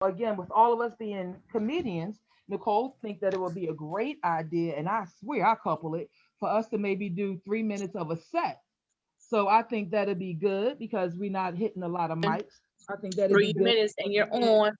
again, with all of us being comedians, Nicole think that it would be a great idea, and I swear I couple it for us to maybe do 3 minutes of a set. So I think that'd be good because we're not hitting a lot of mics. I think that'd be Three good. minutes and you're on.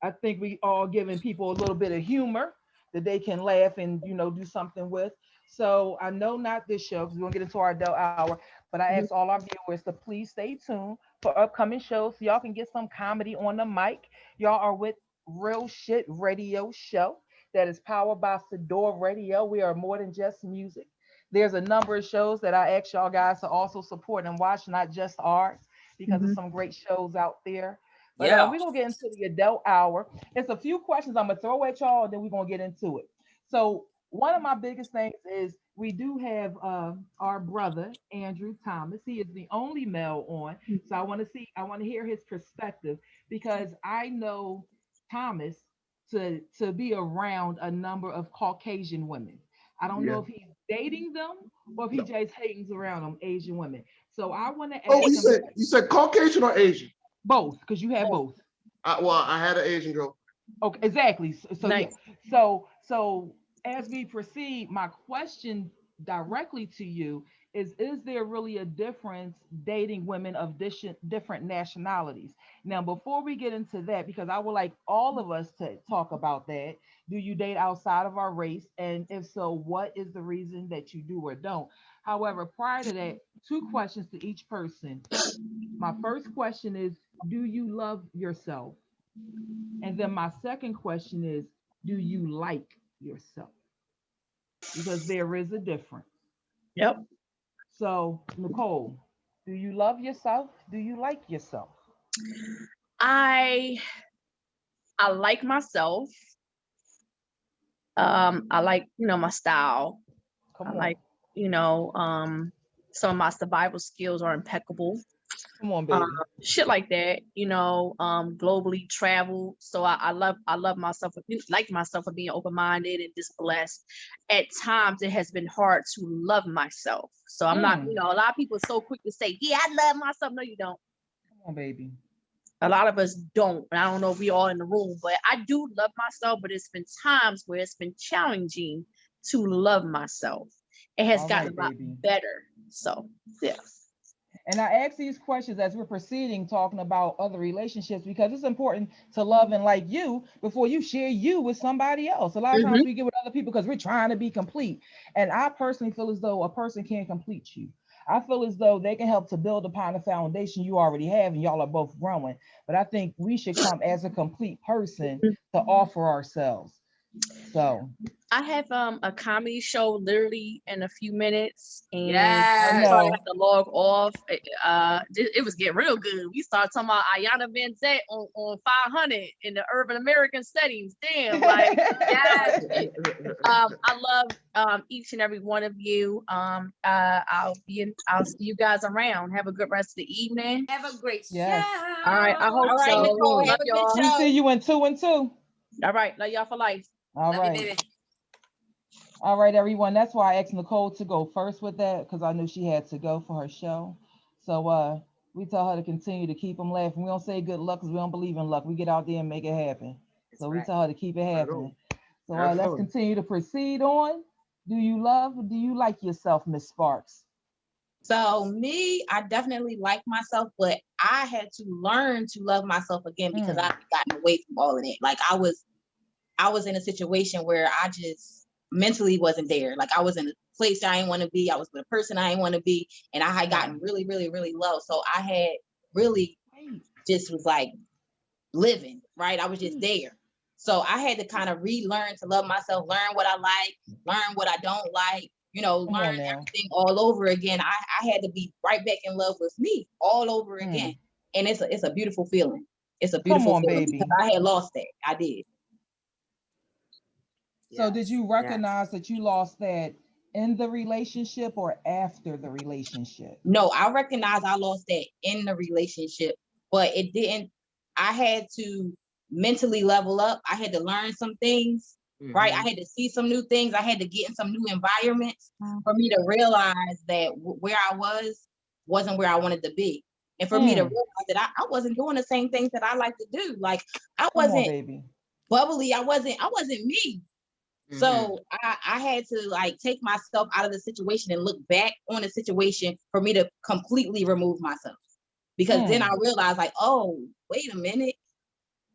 I think we all giving people a little bit of humor that they can laugh and do something with. So I know not this show because we're gonna get into our adult hour, but I ask Mhm. all our viewers to please stay tuned for upcoming shows so y'all can get some comedy on the mic. Y'all are with Real Shit Radio Show that is powered by Sadior Radio. We are more than just music. There's a number of shows that I ask y'all guys to also support and watch, not just ours, because there's Mhm. some great shows out there. But Yeah. we're gonna get into the adult hour. It's a few questions I'm gonna throw at y'all, and then we're gonna get into it. So one of my biggest things is we do have our brother Andrew Thomas. He is the only male on, so I want to hear his perspective because I know Thomas to be around a number of Caucasian women. I don't know Yeah. if he's dating them or if he No. just hangs around them Asian women. So I want to Oh, ask him you said Caucasian or Asian? both because you have both. Well, I had an Asian girl. Okay, exactly. So yeah. Nice. So as we proceed, my question directly to you is there really a difference dating women of different nationalities? Now, before we get into that, because I would like all of us to talk about that. Do you date outside of our race? And if so, what is the reason that you do or don't? However, prior to that, two questions to each person. My first question is, do you love yourself? And then my second question is, do you like yourself? Because there is a difference. Yep. So, Nicole, do you love yourself? Do you like yourself? I I like myself. I like, my style. I Come on. like, you know, um, some of my survival skills are impeccable. Come on, Um, baby. Shit like that, globally travel. So I love myself, like myself for being open minded and just blessed. At times, it has been hard to love myself. So I'm not, Mm, a lot of people are so quick to say, "Yeah, I love myself." No, you don't. come on, baby. A lot of us don't. And I don't know if we all in the room, but I do love myself. But it's been times where it's been challenging to love myself. It has All gotten right, a lot baby. better. So yeah. And I ask these questions as we're proceeding, talking about other relationships, because it's important to love and like you before you share you with somebody else. A lot of times Hmm. we get with other people because we're trying to be complete. And I personally feel as though a person can't complete you. I feel as though they can help to build upon the foundation you already have, and y'all are both growing. But I think we should come as a complete person to offer ourselves. So I have a comedy show literally in a few minutes, and I I'm Yes. sorry I have know. to log off. It was getting real good. We started talking about Ayana Van Zant on 500 in the urban American settings. Damn, like yes. I love each and every one of you. I'll see you guys around. Have a good rest of the evening. Have a great show. Yes. All right, I hope All right, so. Nicole. Love Have a good y'all. We see show. you in 2 and 2. All right, love y'all for life. All Love you, right. baby. All right, everyone. That's why I asked Nicole to go first with that because I knew she had to go for her show. So we tell her to continue to keep them laughing. We don't say good luck because we don't believe in luck. We get out there and make it happen. That's So we right. tell her to keep it I know. happening. So Have let's fun. continue to proceed on. Do you love or do you like yourself, Miss Sparks? So me, I definitely like myself, but I had to learn to love myself again because Mm, I've gotten away from all of that. Like I was in a situation where I just mentally wasn't there. Like I was in a place I didn't want to be. I was with a person I didn't want to be, and I had come gotten on. really, really, really low. So I had really Wait. just was like living, right? I was just Mm, there. So I had to kind of relearn to love myself, learn what I like, learn what I don't like, come learn on now. everything all over again. I had to be right back in love with me all over again. Mm, And it's a beautiful feeling. It's a come beautiful on, feeling because baby. I had lost that. I did. So did Yes. you Yes. recognize that you lost that in the relationship or after the relationship? No, I recognize I lost that in the relationship, but it didn't. I had to mentally level up. I had to learn some things, right? Hmm. I had to see some new things. I had to get in some new environments for me to realize that where I wasn't where I wanted to be. And for me to realize that I wasn't doing the same things that I like to do. Like I Come on, wasn't baby. bubbly. I wasn't me. So I had to like take myself out of the situation and look back on the situation for me to completely remove myself. Because then I realized like, oh, wait a minute,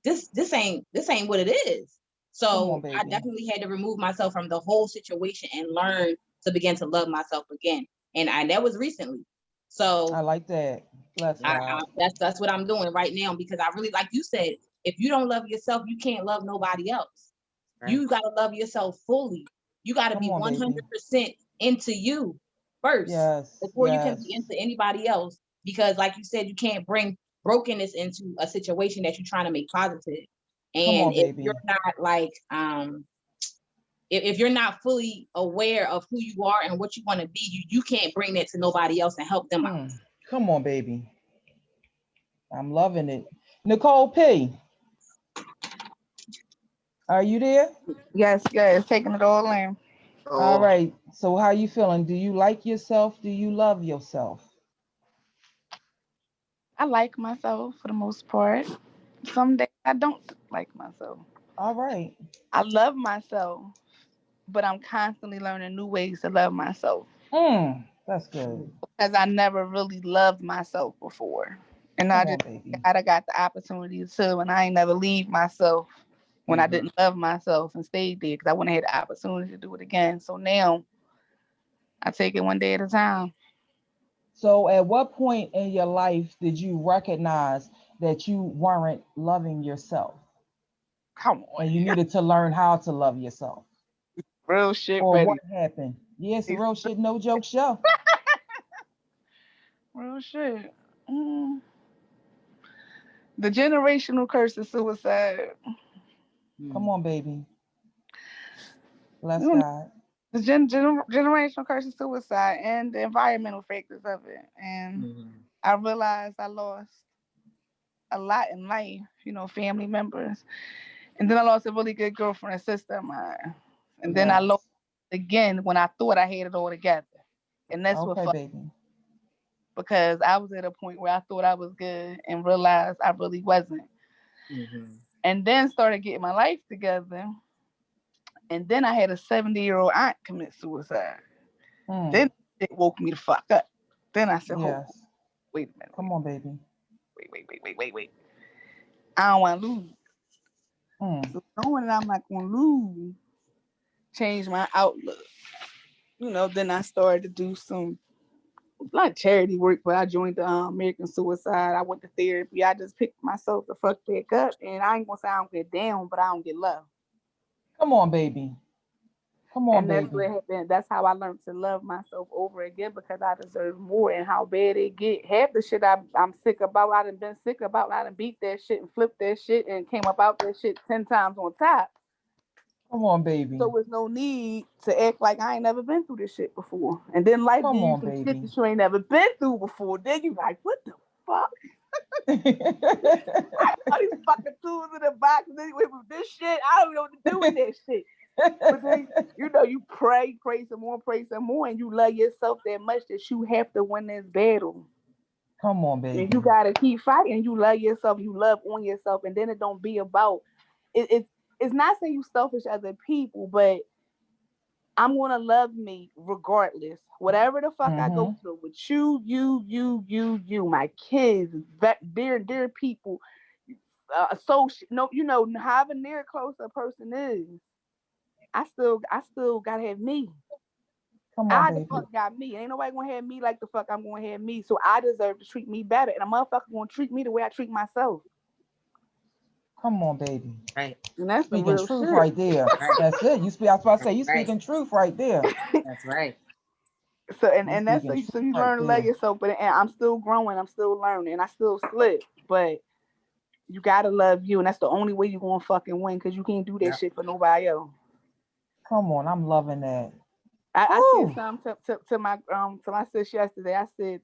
this ain't what it is. So on, I definitely had to remove myself from the whole situation and learn to begin to love myself again. And that was recently. So I like that. Bless God. that's what I'm doing right now, because I really, like you said, if you don't love yourself, you can't love nobody else. Right. You got to love yourself fully. You got to be 100% into you first before you can be into anybody else. Because like you said, you can't bring brokenness into a situation that you're trying to make positive. And if you're not like, if you're not fully aware of who you are and what you want to be, you can't bring that to nobody else and help them out. Come on, baby. I'm loving it. Nicole P, are you there? Yes, taking it all in. All right. So how you feeling? Do you like yourself? Do you love yourself? I like myself for the most part. Some days I don't like myself. All right. I love myself, but I'm constantly learning new ways to love myself. That's good. Because I never really loved myself before. And I got the opportunity to, and I ain't never leave myself when I didn't love myself and stayed there, because I wouldn't have had the opportunity to do it again. So now I take it one day at a time. So at what point in your life did you recognize that you weren't loving yourself? Come on. And you needed to learn how to love yourself. Real shit, or baby. What happened? Yes, yeah, real shit, no joke show. Real shit. The generational curse of suicide. Come on, baby. Bless God. The generational curse of suicide and the environmental factors of it. And I realized I lost a lot in life, family members. And then I lost a really good girlfriend and sister of mine. And then I lost again when I thought I had it all together. And that's what fucked me. Because I was at a point where I thought I was good and realized I really wasn't. And then started getting my life together. And then I had a 70-year-old aunt commit suicide. Then it woke me the fuck up. Then I said, hold on. Wait a minute. Come on, baby. Wait. I don't want to lose. So knowing that I'm not going to lose, changed my outlook. Then I started to do some, not charity work, but I joined the American Suicide. I went to therapy. I just picked myself the fuck back up. And I ain't going to say I don't get down, but I don't get love. Come on, baby. Come on, and that's what happened. That's how I learned to love myself over again, because I deserve more. And how bad it get. Half the shit I'm sick about, I done been sick about. I done beat that shit and flipped that shit and came about that shit 10 times on top. Come on, baby. So there's no need to act like I ain't never been through this shit before. And then life gives you some shit that you ain't never been through before. Then you like, what the fuck? All these fucking tools in the box. And then with this shit, I don't know what to do with that shit. But then, you pray some more, and you love yourself that much that you have to win this battle. Come on, baby. And you gotta keep fighting. You love yourself. You love on yourself, and then it don't be about it. It's not saying you selfish as a people, but I'm gonna love me regardless. Whatever the fuck I go through with you, my kids, dear people, however near close a person is. I still gotta have me. Come on, the fuck got me. Ain't nobody gonna have me like the fuck I'm gonna have me. So I deserve to treat me better. And a motherfucker gonna treat me the way I treat myself. Come on, baby. Right. And that's speaking the real truth shit. right there. Right. That's it. I was about to say, you speaking truth right there. That's right. So and that's so you learn to love yourself. But and I'm still growing. I'm still learning. I still slip. But you gotta love you, and that's the only way you're gonna fucking win, because you can't do that shit for nobody else. Come on, I'm loving that. I said something to my sis yesterday. I said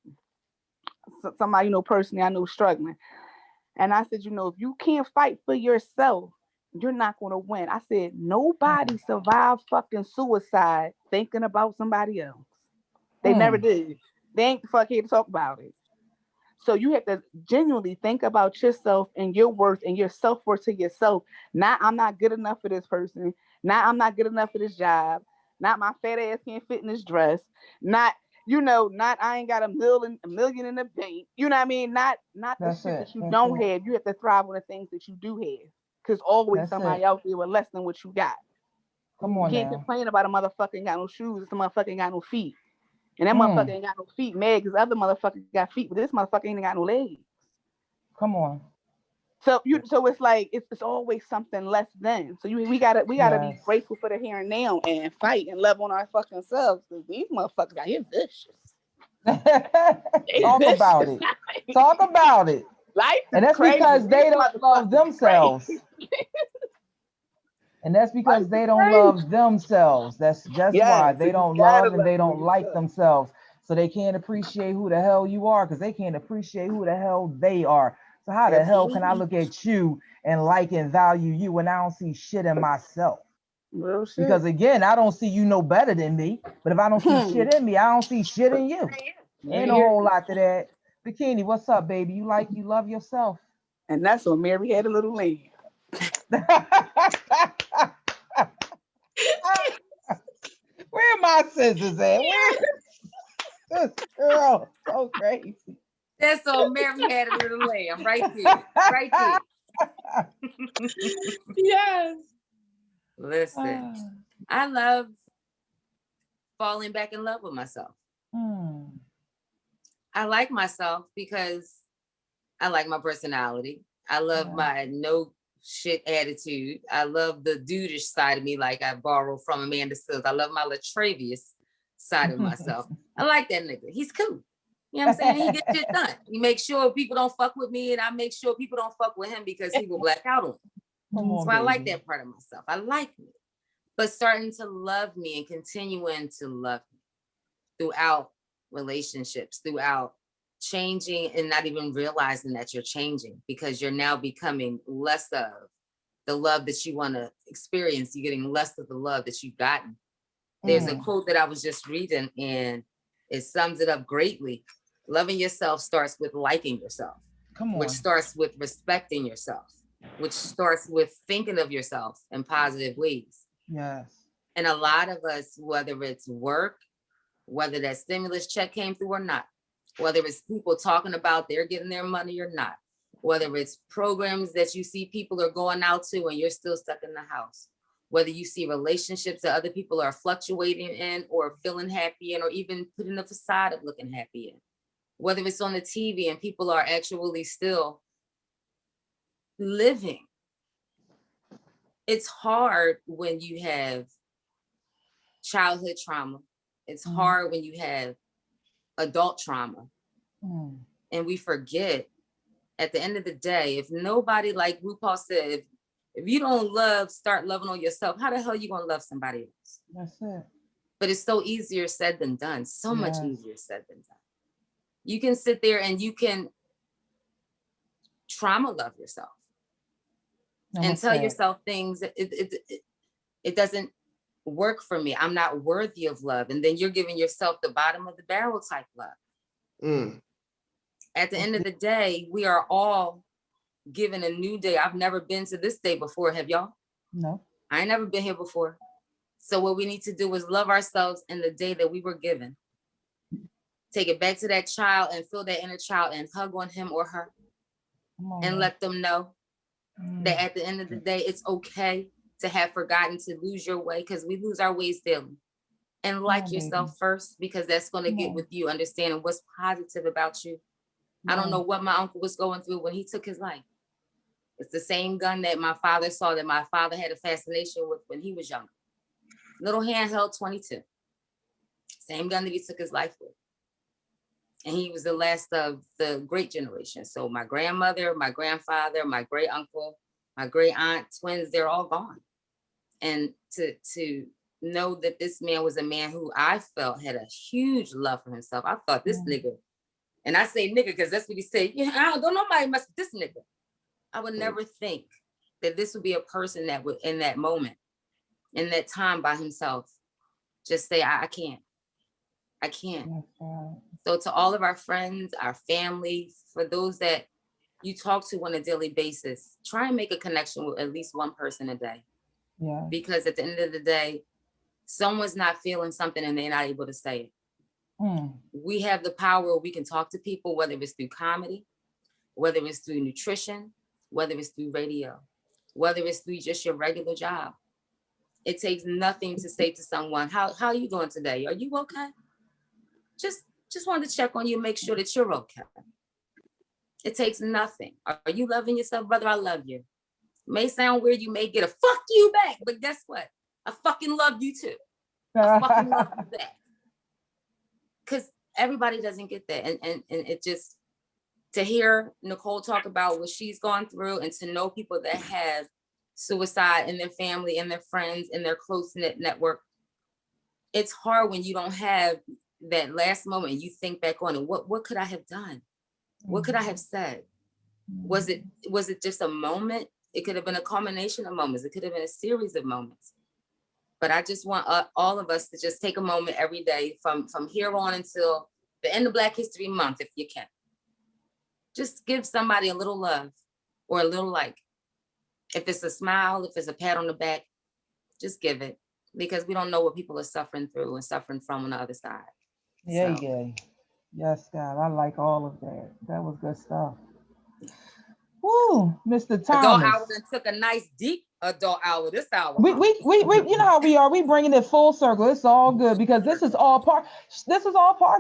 somebody personally I know struggling, and I said, if you can't fight for yourself, you're not gonna win. I said nobody survived fucking suicide thinking about somebody else. They never did. They ain't the fuck here to talk about it. So you have to genuinely think about yourself and your worth and your self-worth to yourself. Not I'm not good enough for this person. Not I'm not good enough for this job. Not my fat ass can't fit in this dress. Not not I ain't got a million in the bank. You know what I mean? Not the That's shit it. that you That's don't it. have. You have to thrive on the things that you do have. Cause always That's somebody it. out there with less than what you got. Come You on can't now. complain about a motherfucker ain't got no shoes. It's a motherfucker ain't got no feet. And that motherfucker Mm, ain't got no feet mad because other motherfucker got feet, but this motherfucker ain't got no legs. come on. So it's like it's always something less than. So we gotta be Yes. grateful for the here and now and fight and love on our fucking selves because these motherfuckers out here vicious. They Talk about vicious. it. Talk about it. Life And is that's crazy. because These they don't love motherfuckers themselves. crazy. And that's Life because is they don't crazy. love themselves. That's just why Yes, so they you don't gotta love and love they on don't like yourself. themselves. So they can't appreciate who the hell you are because they can't appreciate who the hell they are. So how the hell can I Absolutely. look at you and like and value you when I don't see shit in myself? Real Because shit. again, I don't see you no better than me. But if I don't see Hmm. shit in me, I don't see shit in you. You Ain't ain't a hear whole me. lot to that. Bikini, what's up, baby? You love yourself. And that's when Mary had a little lamb. Where are my scissors at? Where this girl? So crazy. That's on Mary Had a Little Lamb right there. Right there. Yes. Listen, I love falling back in love with myself. Hmm. I like myself because I like my personality. I love my no shit attitude. I love the dudeish side of me, like I borrow from Amanda Seales. I love my Latravius side of myself. I like that nigga. He's cool. You know what I'm saying? He gets shit done. He makes sure people don't fuck with me, and I make sure people don't fuck with him because he will black out on me. Come on, So I like baby. that part of myself. I like me. But starting to love me and continuing to love me throughout relationships, throughout changing and not even realizing that you're changing because you're now becoming less of the love that you want to experience. You're getting less of the love that you've gotten. There's a quote that I was just reading and it sums it up greatly. Loving yourself starts with liking yourself, Come which on. starts with respecting yourself, which starts with thinking of yourself in positive ways. Yes. And a lot of us, whether it's work, whether that stimulus check came through or not, whether it's people talking about they're getting their money or not, whether it's programs that you see people are going out to and you're still stuck in the house, whether you see relationships that other people are fluctuating in or feeling happy in, or even putting a facade of looking happy in, whether it's on the TV and people are actually still living. It's hard when you have childhood trauma. It's hard when you have adult trauma. And we forget at the end of the day, if nobody, like RuPaul said, if you don't start loving on yourself, how the hell are you going to love somebody else? That's it. But it's so easier said than done. So much easier said than done. You can sit there and you can trauma love yourself and tell yourself things. It doesn't work for me. I'm not worthy of love. And then you're giving yourself the bottom of the barrel type love. At the end of the day, we are all given a new day. I've never been to this day before. Have y'all? No. I ain't never been here before. So what we need to do is love ourselves in the day that we were given. Take it back to that child and feel that inner child and hug on him or her and let them know that at the end of the day, it's okay to have forgotten to lose your way because we lose our ways daily. And like yourself first, because that's going to get with you, understanding what's positive about you. I don't know what my uncle was going through when he took his life. It's the same gun that my father saw that my father had a fascination with when he was younger. Little handheld 22. Same gun that he took his life with. And he was the last of the great generation. So my grandmother, my grandfather, my great uncle, my great aunt, twins, they're all gone. And to know that this man was a man who I felt had a huge love for himself. I thought this nigga, and I say nigga because that's what he said. Yeah, I don't nobody mess with this nigga. I would never think that this would be a person that would, in that moment, in that time by himself, just say, I can't. So to all of our friends, our family, for those that you talk to on a daily basis, try and make a connection with at least one person a day. Yeah. Because at the end of the day, someone's not feeling something and they're not able to say it. We have the power. We can talk to people, whether it's through comedy, whether it's through nutrition, whether it's through radio, whether it's through just your regular job. It takes nothing to say to someone, how are you doing today? Are you okay? Just wanted to check on you, make sure that you're okay. It takes nothing. Are you loving yourself, brother? I love you. May sound weird, you may get a fuck you back, but guess what? I fucking love you too. I fucking love you back. Because everybody doesn't get that. And it just, to hear Nicole talk about what she's gone through and to know people that have suicide in their family, in their friends, in their close-knit network, it's hard when you don't have that last moment and you think back on it. What could I have done? What could I have said? Was it just a moment? It could have been a culmination of moments. It could have been a series of moments. But I just want all of us to just take a moment every day from here on until the end of Black History Month, if you can. Just give somebody a little love or a little like. If it's a smile, if it's a pat on the back, just give it. Because we don't know what people are suffering through and suffering from on the other side. Yeah, yeah. Yes, God. I like all of that. That was good stuff. Woo, Mr. Thomas. Adult hour took a nice deep adult hour this hour. We you know how we are. We bringing it full circle. It's all good because this is all part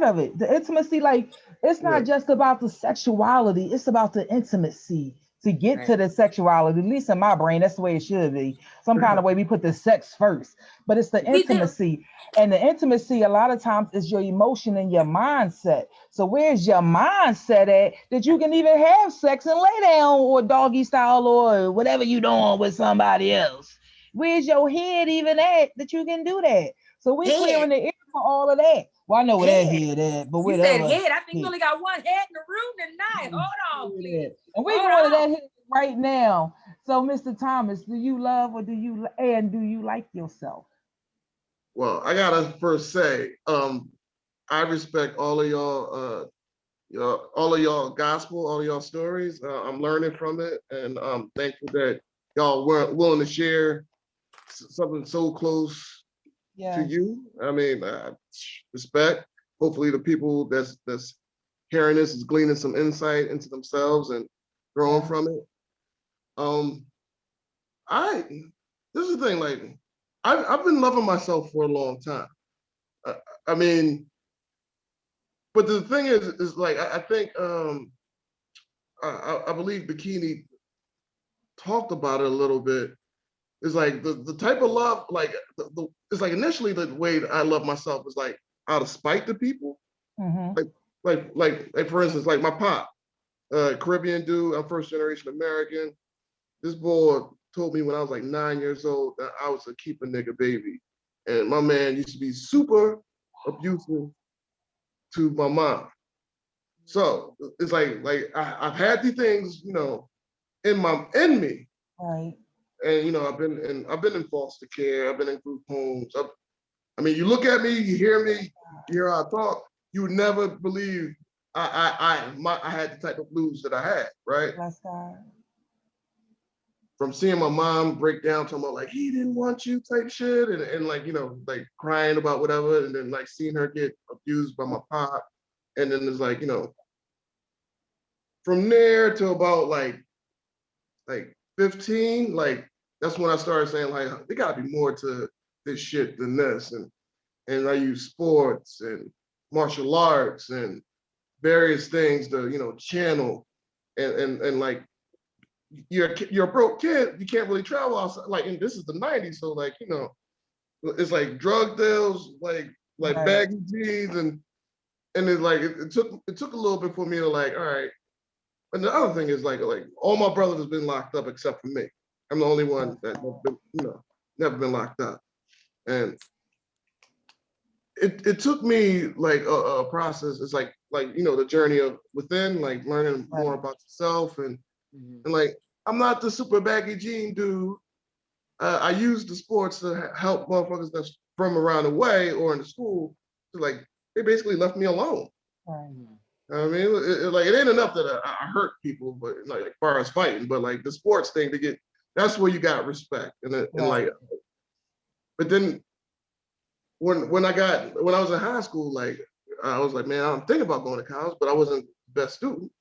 of it. The intimacy, like it's not just about the sexuality, it's about the intimacy to get to the sexuality. At least in my brain, that's the way it should be. Some kind of way we put the sex first, but it's the intimacy. And the intimacy a lot of times is your emotion and your mindset. So where's your mindset at that you can even have sex and lay down or doggy style or whatever you doing with somebody else? Where's your head even at that you can do that? So we're clearing the air for all of that. Well, I know where that head at, but whatever. You said head. I think you only got one head in the room tonight. Hold on, please. And we're going to that head right now. So, Mr. Thomas, do you love or do you like yourself? Well, I gotta first say, I respect all of y'all, all of y'all gospel, all of y'all stories. I'm learning from it, and I'm thankful that y'all were willing to share something so close to you. I mean, respect. Hopefully, the people that's hearing this is gleaning some insight into themselves and growing from it. This is the thing, like, I've been loving myself for a long time. I mean, but the thing is like, I think, I believe Bikini talked about it a little bit. It's like the type of love, like, it's like initially the way that I love myself is like out of spite to people. Like for instance, like my pop, Caribbean dude, I'm first generation American. This boy told me when I was like 9 years old that I was a keep a nigga baby. And my man used to be super abusive to my mom. So it's like I've had these things, you know, in me. Right. And you know, I've been in foster care, I've been in group homes. I mean, you look at me, you hear me, you hear how I talk, you would never believe I had the type of blues that I had, right? Bless God. From seeing my mom break down, talking about like he didn't want you type shit, and like, you know, like crying about whatever, and then like seeing her get abused by my pop, and then it's like, you know, from there to about like 15, like that's when I started saying like there gotta be more to this shit than this, and I use sports and martial arts and various things to, you know, channel and like you're a broke kid, you can't really travel outside, like, and this is the 90s, so like, you know, it's like drug deals, like baggy jeans, and it's like it took a little bit for me to like, all right. And the other thing is like all my brothers have been locked up except for me. I'm the only one that never been locked up, and it took me like a process. It's like you know, the journey of within, like learning more about yourself, and like I'm not the super baggy jean dude. I use the sports to help motherfuckers that's from around the way or in the school. So like they basically left me alone. I mean, like it ain't enough that I hurt people, but like as far as fighting, but like the sports thing to get, that's where you got respect, and like, but then when I was in high school, like I was like, man, I'm thinking about going to college, but I wasn't the best student.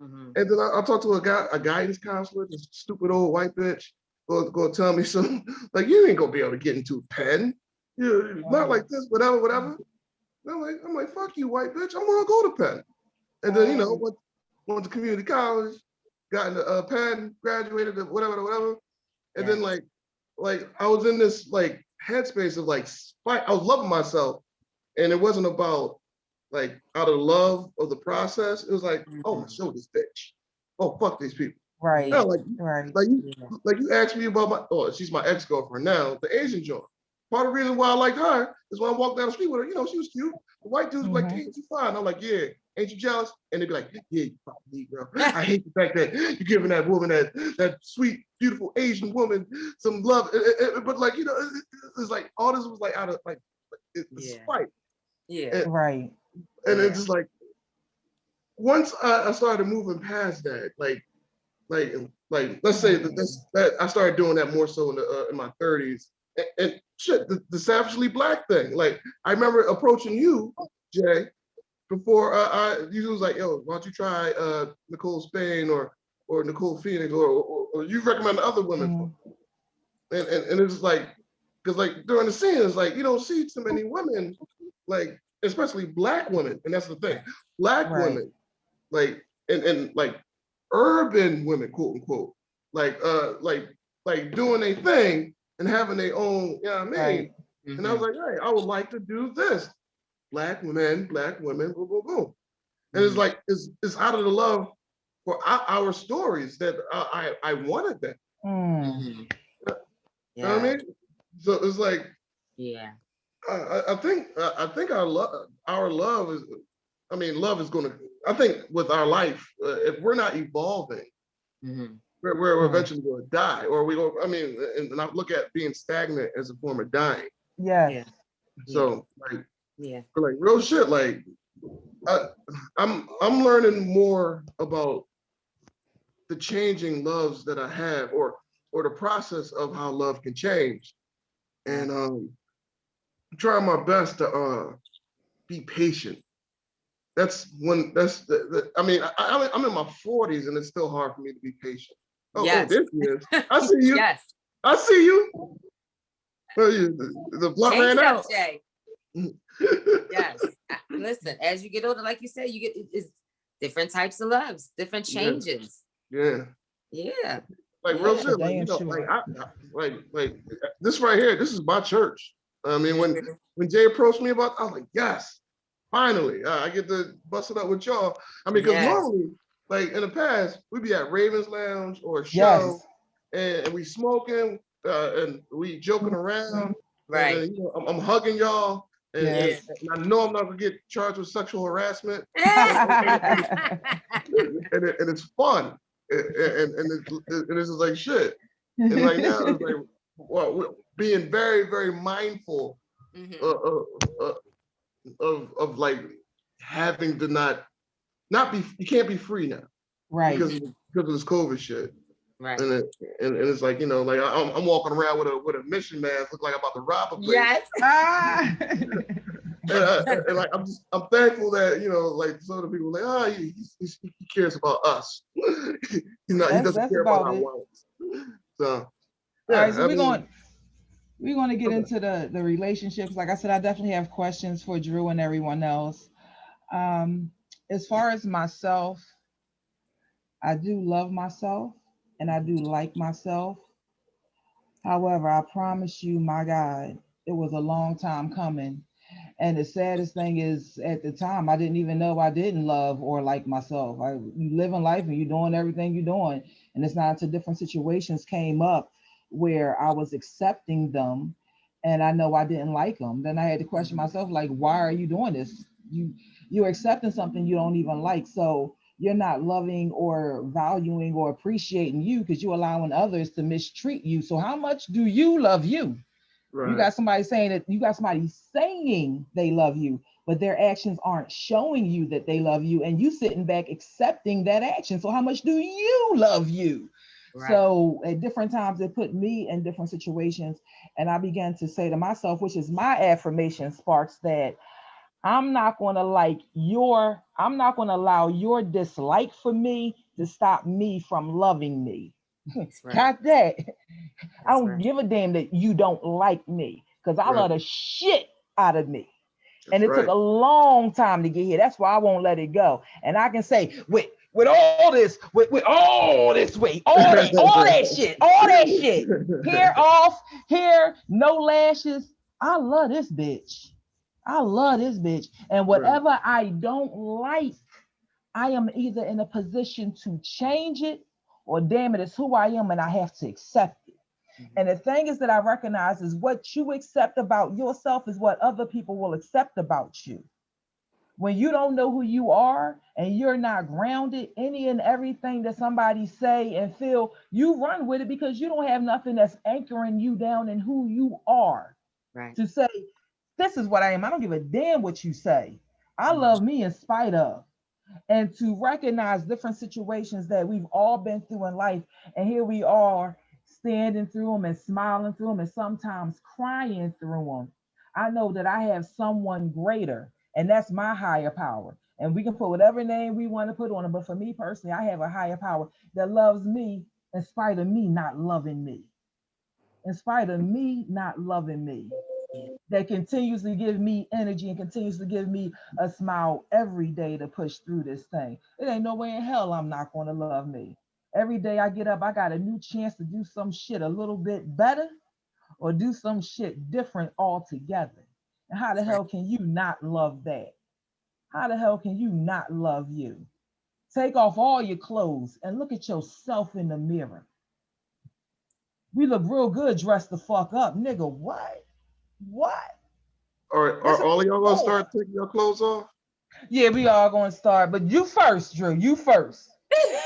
And then I talked to a guidance counselor, this stupid old white bitch, go tell me something like, you ain't gonna be able to get into Penn, not like this, whatever. And I'm like, fuck you, white bitch, I'm gonna go to Penn. And then went to community college, got into Penn, graduated, whatever. And then like I was in this like headspace of like fight. I was loving myself, and it wasn't about like out of love of the process. It was like, oh, my shoulder's bitch. Oh, fuck these people. Right. Yeah, like you asked me about she's my ex-girlfriend now, the Asian joint. Part of the reason why I liked her is when I walked down the street with her, she was cute. The white dudes were like, hey, you fine. I'm like, yeah, ain't you jealous? And they'd be like, yeah, you fucking Negro. I hate the fact that you're giving that woman, that sweet, beautiful Asian woman some love. But like, it's like all this was like out of like spite. Yeah. Right. And it's just like, once I started moving past that, like let's say that I started doing that more so in my 30s, and shit, the savagely black thing. Like I remember approaching you, Jay, before you was like, yo, why don't you try Nicole Spain or Nicole Phoenix or you recommend other women, and it's like, because like during the scene, it's like you don't see too many women, like especially black women, and that's the thing, black women, like and like urban women, quote unquote, like doing a thing and having their own, you know what I mean? And I was like, hey, I would like to do this. Black men, black women, boom, boom, boom. And it's like, it's out of the love for our stories that I wanted that. You know what I mean? So it's like, I think our love is, I mean, love is gonna, I think with our life, if we're not evolving, we're eventually going to die, or we go. I mean, and I look at being stagnant as a form of dying. Yes. So like real shit. Like I'm learning more about the changing loves that I have, or the process of how love can change, and trying my best to be patient. That's I mean, I'm in my 40s and it's still hard for me to be patient. Oh, there she is. I see you. Yes. I see you. The blunt ran out. Jay. Yes. Listen, as you get older, like you said, you get it's different types of loves, different changes. Yeah. Like real shit. Like this right here, this is my church. I mean, when Jay approached me about, I was like, yes, finally, I get to bust it up with y'all. I mean, because normally, like in the past, we'd be at Ravens Lounge or a show, and we smoking, and we joking around. Right. And, I'm hugging y'all, and I know I'm not gonna get charged with sexual harassment. And it's fun, and it's just like shit. And like now, it's like, well, we're being very, very mindful of like having to not be, you can't be free now, right? Because of this COVID shit, right? And it's like, like I'm walking around with a mission mask, look like I'm about to rob a place. Yes. And like I'm thankful that like some of the people like, he cares about us. He doesn't care about our wants. So yeah, all right, so we're going to get into the relationships. Like I said, I definitely have questions for Drew and everyone else. As far as myself, I do love myself and I do like myself. However, I promise you, my God, it was a long time coming. And the saddest thing is, at the time, I didn't even know I didn't love or like myself. You live in life and you're doing everything you're doing. And it's not until different situations came up where I was accepting them and I know I didn't like them. Then I had to question myself, like, why are you doing this? You're accepting something you don't even like. So you're not loving or valuing or appreciating you because you're allowing others to mistreat you. So how much do you love you? Right. You got somebody saying they love you, but their actions aren't showing you that they love you, and you sitting back accepting that action. So how much do you love you? Right. So at different times it put me in different situations, and I began to say to myself, which is my affirmation, Sparks, that I'm not going to I'm not going to allow your dislike for me to stop me from loving me. Right. Got that? I don't give a damn that you don't like me, because I love the shit out of me. And it took a long time to get here. That's why I won't let it go. And I can say, with all this, with all this weight, all that shit, hair off, hair, no lashes. I love this bitch. I love this bitch. And whatever I don't like, I am either in a position to change it, or damn it, it's who I am and I have to accept it. And the thing is that I recognize is what you accept about yourself is what other people will accept about you. When you don't know who you are and you're not grounded, any and everything that somebody say and feel, you run with it, because you don't have nothing that's anchoring you down in who you are. Right. To say, this is what I am. I don't give a damn what you say. I love me in spite of. And to recognize different situations that we've all been through in life. And here we are standing through them and smiling through them and sometimes crying through them. I know that I have someone greater, and that's my higher power. And we can put whatever name we want to put on it. But for me personally, I have a higher power that loves me in spite of me not loving me. In spite of me not loving me. That continues to give me energy and continues to give me a smile every day to push through this thing. It ain't no way in hell I'm not going to love me. Every day I get up, I got a new chance to do some shit a little bit better or do some shit different altogether. And how the hell can you not love that? How the hell can you not love you? Take off all your clothes and look at yourself in the mirror. We look real good dressed the fuck up. Nigga, what? What? Are all of y'all gonna start taking your clothes off? Yeah, we all gonna start, but you first, Drew. You first.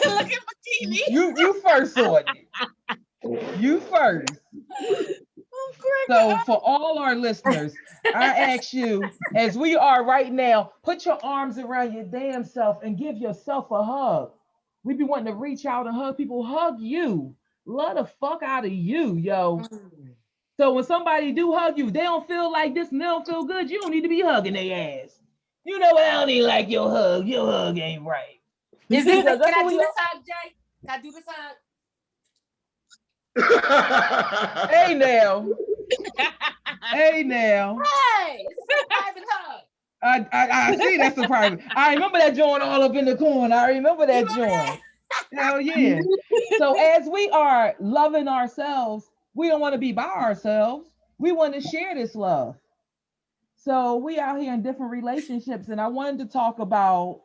Look at my TV. You first on it. You first. So for all our listeners, I ask you, as we are right now, put your arms around your damn self and give yourself a hug. We be wanting to reach out and hug people. Hug you. Love the fuck out of you, yo. So when somebody do hug you, they don't feel like this and they don't feel good, you don't need to be hugging their ass. You know what? I don't even like your hug. Your hug ain't right. Is this, can I do this hug, Jay? Can I do this hug? Hey now. Hey now. Hey, it's a private hug. I see that's a private. I remember that joint all up in the corner. I remember that joint. Hell yeah. So as we are loving ourselves, we don't want to be by ourselves. We want to share this love. So we out here in different relationships, and I wanted to talk about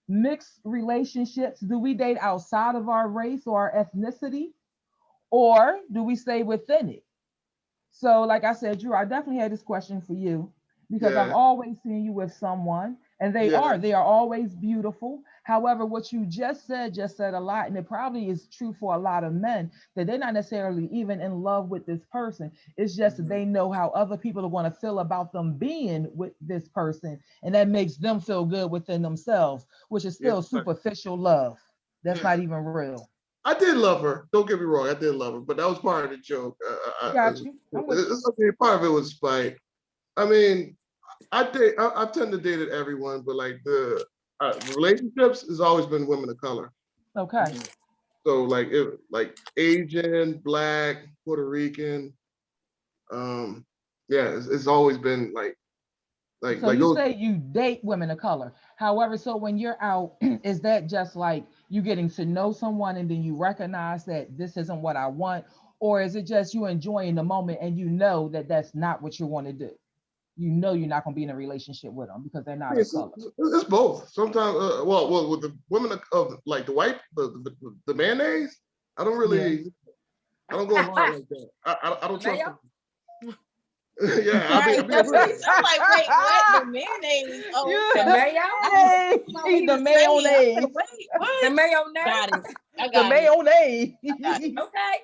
mixed relationships. Do we date outside of our race or our ethnicity, or do we stay within it? So like I said, Drew, I definitely had this question for you because I've always seen you with someone, and they are always beautiful. However, what you just said a lot, and it probably is true for a lot of men, that they're not necessarily even in love with this person. It's just that they know how other people are going to feel about them being with this person, and that makes them feel good within themselves, which is still superficial love. That's not even real. I did love her. Don't get me wrong. I did love her, but that was part of the joke. Got you. Part of it was spite. I mean, I tend to date everyone, but like the relationships has always been women of color. Okay. So like Asian, Black, Puerto Rican. It's always been like. So you say you date women of color. However, so when you're out, is that just like you getting to know someone and then you recognize that this isn't what I want? Or is it just you enjoying the moment and you know that that's not what you want to do? You know you're not going to be in a relationship with them because they're not of color. It's both. Sometimes, with the women of like the white, the mayonnaise, I don't really, I don't go hard like that. I don't trust them. Yeah, I'm like, wait, what? The mayonnaise? Oh, the mayo? The mayonnaise. Wait, what? The mayonnaise. Got it. The mayonnaise. Okay.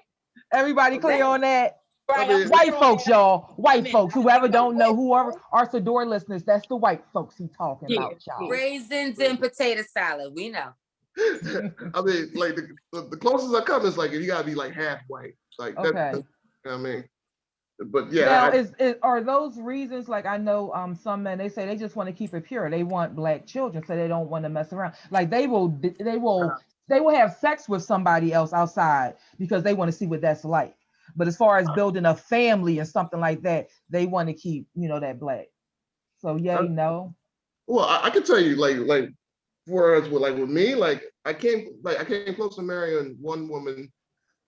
Everybody clear on that? I mean, White folks, y'all. White folks. Whoever don't know, whoever are Sadior listeners, that's the white folks he talking about, y'all. Raisins and potato salad. We know. I mean, like the closest I come is like you gotta be like half white, like that. Okay. You know what I mean, but yeah. Now, are those reasons? Like I know, some men, they say they just want to keep it pure. They want black children, so they don't want to mess around. Like they will have sex with somebody else outside because they want to see what that's like. But as far as building a family and something like that, they want to keep, that black. So no. Well, I can tell you, like, whereas with me, like I came close to marrying one woman,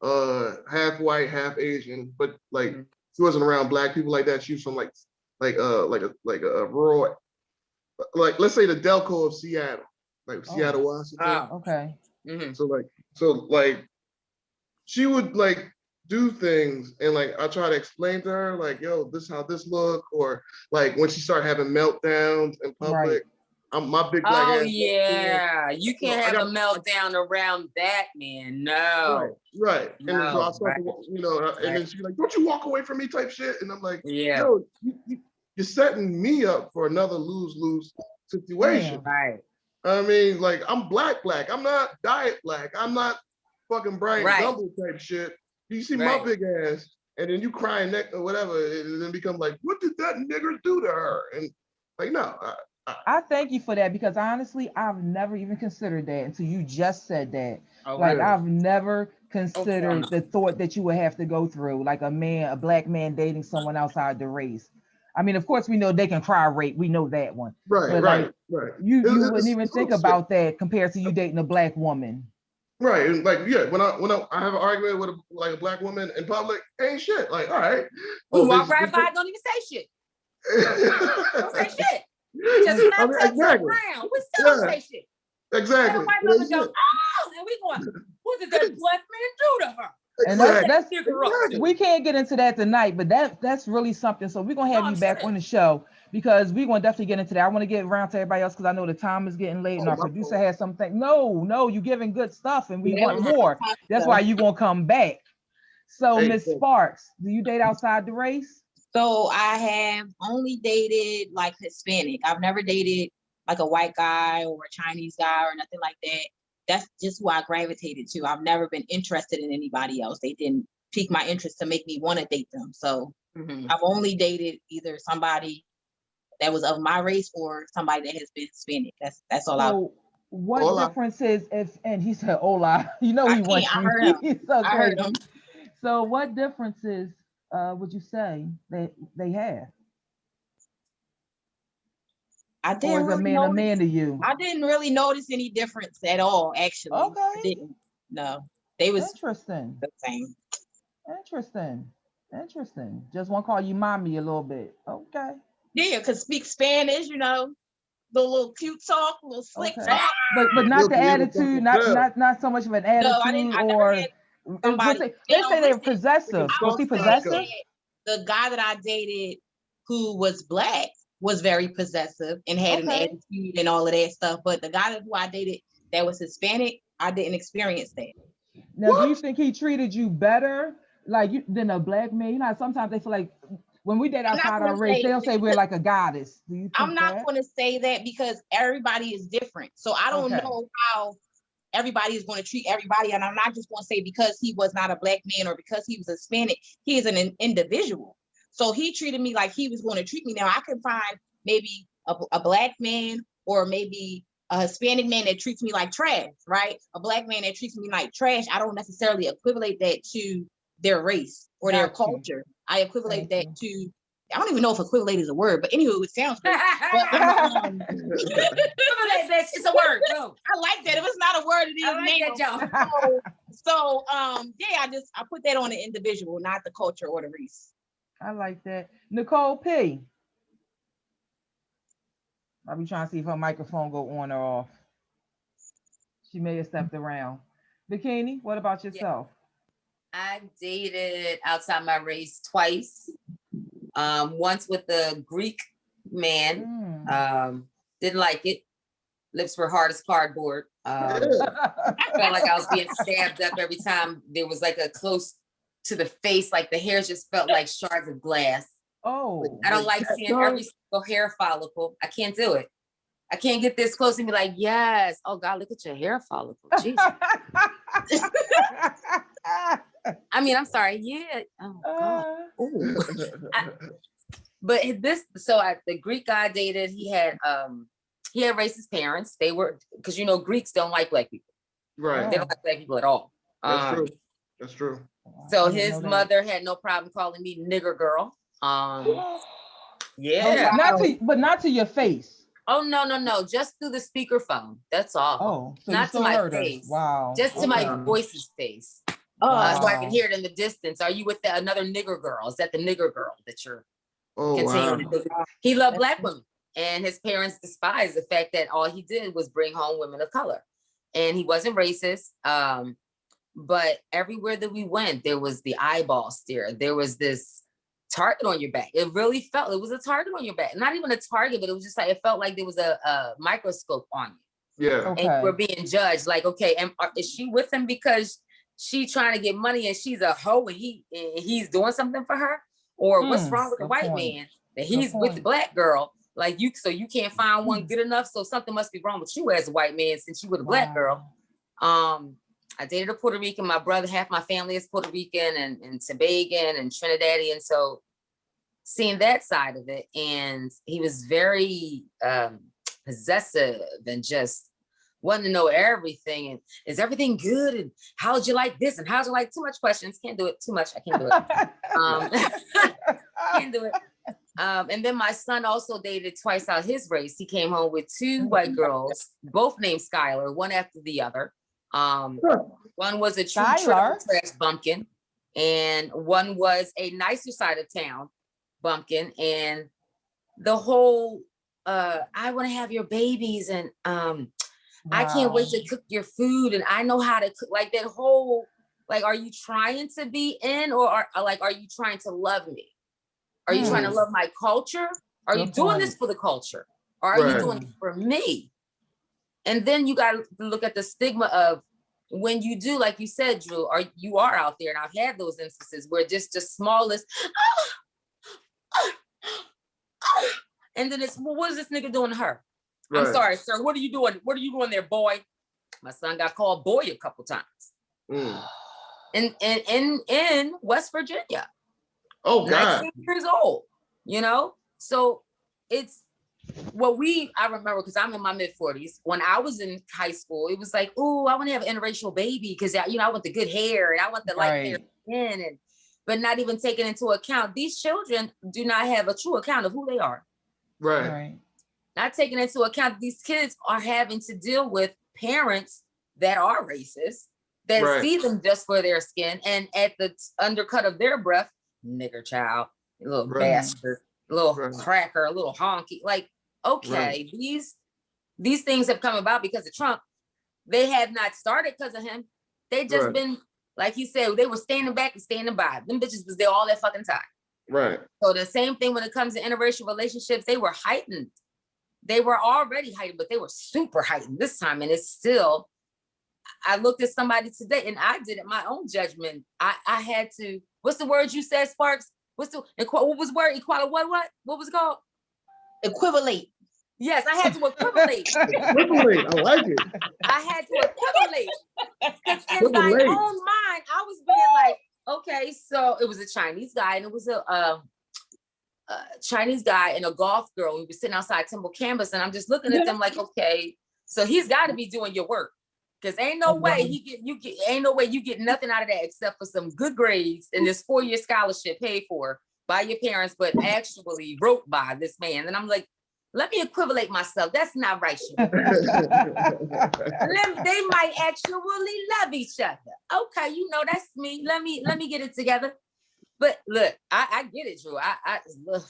half white, half Asian, but like she wasn't around black people like that. She was from like a rural, like let's say the Delco of Seattle, like Seattle, Washington. Oh, okay. Mm-hmm. So like she would like do things and like I try to explain to her like, yo, this is how this look, or like when she started having meltdowns in public. I'm my big black ass. Oh yeah, you can't have a meltdown around that man. No. Right. And so I started, and then she's like, "Don't you walk away from me," type shit. And I'm like, "Yo, you're setting me up for another lose-lose situation." Damn. Right. I mean, like I'm black. I'm not diet black. I'm not fucking Brian Gumble type shit. You see my big ass, and then you crying neck or whatever, and then become like, "What did that nigger do to her?" And like, no. I thank you for that because honestly, I've never even considered that until you just said that. Oh, like really? I've never considered the thought that you would have to go through, like a black man dating someone outside the race. I mean, of course, we know they can cry rape. We know that one. Right. You wouldn't even think about that compared to you dating a black woman. Right, and like when I have an argument with a black woman in public, ain't shit. Like, all right, we walk right by, don't even say shit. Don't say shit. Just exactly. Around. We still don't say shit. Exactly. And white women go, oh, and we going, what did that black man do to her? And that's we can't get into that tonight, but that's really something. So we're gonna have you back on the show because we're gonna definitely get into that. I want to get around to everybody else because I know the time is getting late and our producer has something. No, you giving good stuff and we want more. That's why you gonna come back. So Miss Sparks, do you date outside the race? So I have only dated like Hispanic. I've never dated like a white guy or a Chinese guy or nothing like that. That's just who I gravitated to. I've never been interested in anybody else. They didn't pique my interest to make me want to date them. So I've only dated either somebody that was of my race or somebody that has been Hispanic. That's all. So what difference is and he said hola, he wants you. He's so I heard him. So what differences would you say they have? I didn't really a man to you? I didn't really notice any difference at all, actually. Okay. I didn't. No. They was interesting. The same. Interesting. Just want to call you mommy a little bit. Okay. Yeah, could speak Spanish, the little cute talk, little slick talk. But not the attitude, not so much of an attitude. No, they say they're possessive. Was he possessive? The guy that I dated who was black was very possessive and had an attitude and all of that stuff. But the guy who I dated that was Hispanic, I didn't experience that. Now, do you think he treated you better than a black man? Sometimes they feel like when we date outside our race, they'll say we're like a goddess. Do you think I'm not going to say that because everybody is different. So I don't know how everybody is going to treat everybody. And I'm not just going to say because he was not a black man or because he was Hispanic, he is an individual. So he treated me like he was going to treat me. Now I can find maybe a black man or maybe a Hispanic man that treats me like trash, right? A black man that treats me like trash. I don't necessarily equivalent that to their race or their culture. I equivalent that to, I don't even know if equivalent is a word, but anywho, it sounds good. It's a word. No. I like that. If it's not a word, it is now. So I put that on the individual, not the culture or the race. I like that. Nicole P. I'll be trying to see if her microphone go on or off. She may have stepped around. Bikini, what about yourself? I dated outside my race twice. Once with a Greek man. Didn't like it. Lips were hard as cardboard. I felt like I was being stabbed up every time there was like a close to the face, like the hair just felt like shards of glass. Oh. I don't like seeing every single hair follicle. I can't do it. I can't get this close and be like, yes. Oh God, look at your hair follicle. Jesus. I mean, I'm sorry. Yeah. Oh God. But the Greek guy I dated, he had racist parents. They were, because Greeks don't like black people. Right. They don't like black people at all. That's true. That's true. So his mother had no problem calling me nigger girl. Yeah. But not to your face. Oh no. Just through the speakerphone. That's all. Oh, so not to my face. Wow. Just to my voice's face. So I can hear it in the distance. Are you with another nigger girl? Is that the nigger girl that you're continuing to do? He loved black women, and his parents despised the fact that all he did was bring home women of color, and he wasn't racist. But everywhere that we went, there was the eyeball stare. There was this target on your back. It really felt, it was a target on your back. Not even a target, but it was just like, it felt like there was a microscope on you. Yeah. Okay. And we're being judged. Like, okay, is she with him because she's trying to get money and she's a hoe and he's doing something for her? Or what's wrong with the white man that he's with the black girl? Like so you can't find one good enough. So something must be wrong with you as a white man since you were a black girl. I dated a Puerto Rican. My brother, half my family is Puerto Rican and Tobagan and Trinidadian. So seeing that side of it, and he was very possessive and just wanting to know everything. And is everything good? And how'd you like this? And how'd you like too much questions? Can't do it too much. I can't do it. Can't do it. And then my son also dated twice out his race. He came home with two white girls, both named Skylar, one after the other. One was a true trash bumpkin, and one was a nicer side of town bumpkin. And the whole I want to have your babies, and I can't wait to cook your food, and I know how to cook. Like that whole, like, are you trying to be in, or are you trying to love me? Are you trying to love my culture? Are you doing this for the culture? Or are you doing it for me? And then you got to look at the stigma of when you do, like you said, Drew, or you are out there, and I've had those instances where just the smallest, and then it's, well, what is this nigga doing to her? Right. I'm sorry, sir. What are you doing? What are you doing there, boy? My son got called boy a couple times. In West Virginia. Oh God. 19 years old, So it's what I remember, because I'm in my mid-40s. When I was in high school, it was like, oh, I want to have an interracial baby because I want the good hair and I want the light hair skin, but not even taking into account these children do not have a true account of who they are. Right. Not taking into account these kids are having to deal with parents that are racist, that see them just for their skin, and at the undercut of their breath, nigger child, a little bastard, a little cracker, a little honky. Like, okay, these things have come about because of Trump. They have not started because of him. They just been, like you said, they were standing back and standing by. Them bitches was there all that fucking time. Right. So the same thing when it comes to interracial relationships, they were heightened. They were already heightened, but they were super heightened this time. And it's still, I looked at somebody today and I did it my own judgment. I had to, what's the word you said, Sparks? What was the word? Equality, what? What was it called? Equivalate. Yes, I had to equivalate. Equivalate, I like it. I had to equivalate. Because in my own mind, I was being like, okay, so it was a Chinese guy, and it was a Chinese guy and a golf girl. We were sitting outside Temple campus, and I'm just looking at them like, okay, so he's got to be doing your work. Because ain't no way you get nothing out of that except for some good grades and this 4-year scholarship paid for by your parents, but actually wrote by this man. And I'm like, let me equivalate myself. That's not right. They might actually love each other. Okay, that's me. Let me get it together. But look, I get it, Drew. Look,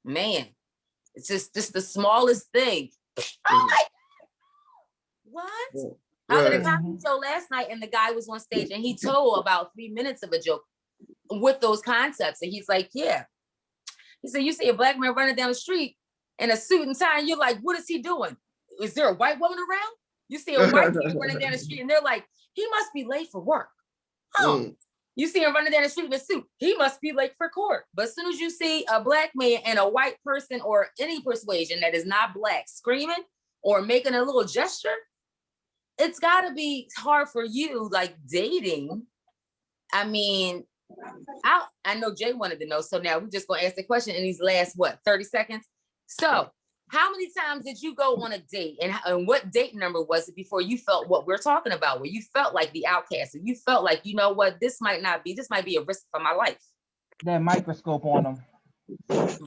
man, it's just the smallest thing. Oh my, what? I was at a comedy show last night, and the guy was on stage, and he told about 3 minutes of a joke with those concepts. And he's like, yeah. He said, you see a black man running down the street in a suit and tie, and you're like, what is he doing? Is there a white woman around? You see a white man running down the street, and they're like, he must be late for work. Oh, You see him running down the street in a suit. He must be late for court. But as soon as you see a black man and a white person or any persuasion that is not black screaming or making a little gesture, it's got to be hard for you, like dating. I mean, I know Jay wanted to know. So now we're just going to ask the question in these last, 30 seconds? So how many times did you go on a date, and what date number was it before you felt what we're talking about, where you felt like the outcast and you felt like, you know what, this might be a risk for my life? That microscope on them.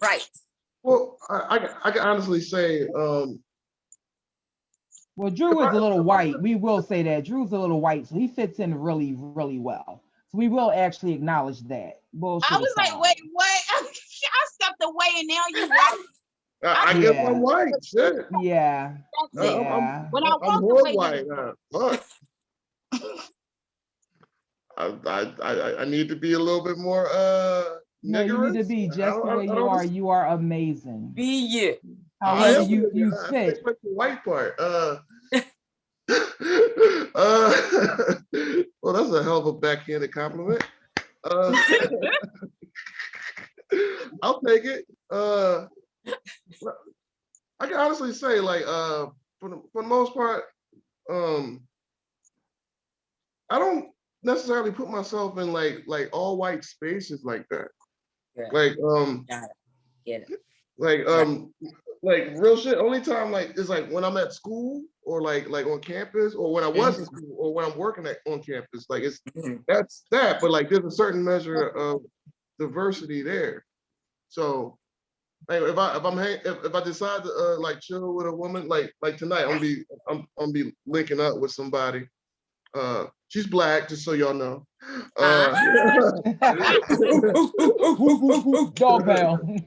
Right. Well, I can honestly say, well, Drew is a little white. We will say that Drew's a little white, so he fits in really, really well. So we will actually acknowledge that. Bullshit I was aside. like, wait, what? I stepped away and now you right. I guess I'm white. Shit. Yeah. When I I'm walked more away, white. Fuck. I need to be a little bit more No, you need to be just the way you are. You are amazing. Be you. However you I fit. expect the white part. Well, that's a hell of a backhanded compliment. I'll take it. I can honestly say, like, for the most part, I don't necessarily put myself in like all white spaces like that. Yeah. Like, Get it. Like real shit. Only time is like when I'm at school or like on campus, or when I was in school, or when I'm working on campus. Like that's that. But like there's a certain measure of diversity there. So like if I decide to like chill with a woman, like tonight, I'm gonna be linking up with somebody. She's black, just so y'all know. Dog pound.